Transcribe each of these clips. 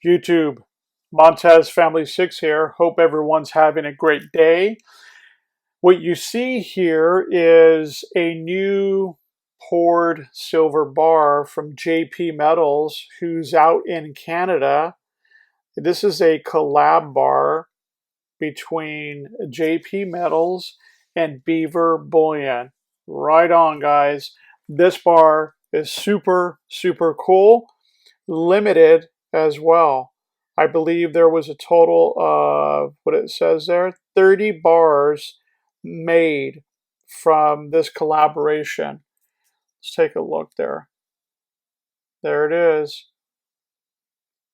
YouTube. Montez Family 6 here. Hope everyone's having a great day. What you see here is a new poured silver bar from JP Metals, who's out in Canada. This is a collab bar between JP Metals and Beaver Bullion. Right on, guys. This bar is super, super cool. Limited as well. I believe there was a total of, what it says there, 30 bars made from this collaboration. Let's take a look there. There it is.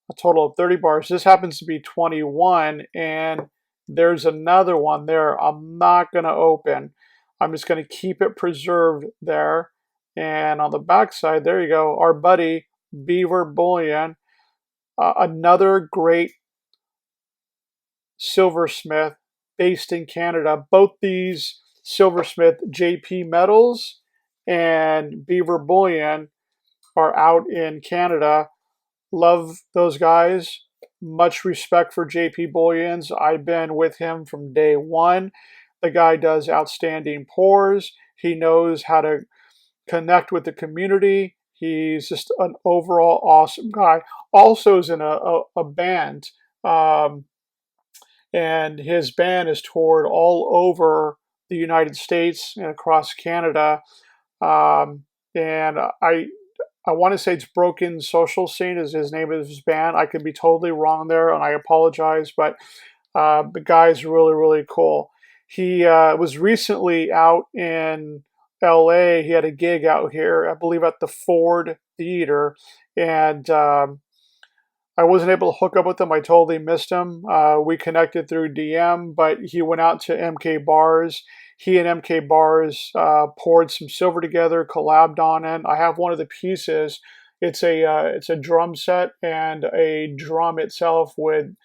A total of 30 bars. This happens to be 21, and there's another one there I'm not going to open. I'm just going to keep it preserved there. And on the back side, there you go, our buddy Beaver Bullion, another great silversmith based in Canada. Both these silversmith, JP Metals and Beaver Bullion, are out in Canada. Love those guys. Much respect for JP Bullions. I've been with him from day one. The guy does outstanding pours. He knows how to connect with the community. He's just an overall awesome guy. Also is in a band, and his band is toured all over the United States and across Canada. And I want to say it's Broken Social Scene is his name of his band. I could be totally wrong there, and I apologize, but the guy's really, really cool. He was recently out in LA. He had a gig out here, I believe at the Ford Theater, and I wasn't able to hook up with him. I totally missed him. We connected through DM, but he went out to MK Bars. He and MK Bars poured some silver together, collabed on it. I have one of the pieces. It's a drum set and a drum itself with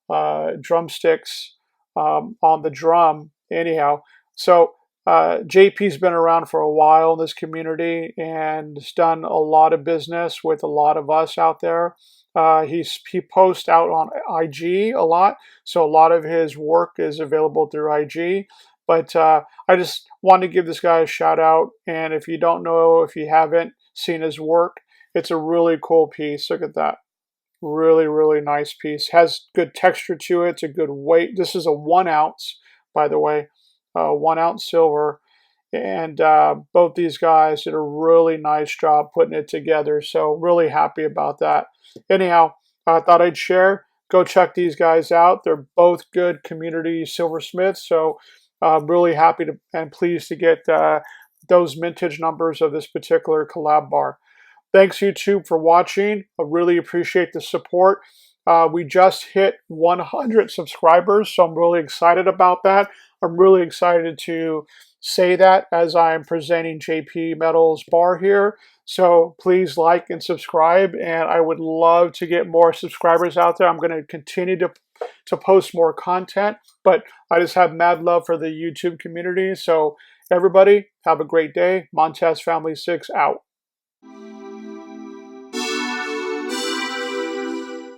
drumsticks on the drum. Anyhow, so JP's been around for a while in this community and has done a lot of business with a lot of us out there. He posts out on IG a lot, so a lot of his work is available through IG. But I just wanted to give this guy a shout out. And if you don't know, if you haven't seen his work, it's a really cool piece. Look at that. Really, really nice piece. Has good texture to it. It's a good weight. This is a 1 ounce, by the way, 1 ounce silver. And both these guys did a really nice job putting it together. So really happy about that. Anyhow, I thought I'd share. Go check these guys out. They're both good community silversmiths. So I'm really happy to and pleased to get those mintage numbers of this particular collab bar. Thanks, YouTube, for watching. I really appreciate the support. We just hit 100 subscribers, so I'm really excited about that. I'm really excited to say that as I'm presenting JP Metals bar here. So please like and subscribe, and I would love to get more subscribers out there. I'm going to continue to post more content, but I just have mad love for the YouTube community. So everybody, have a great day. Montez Family 6 out.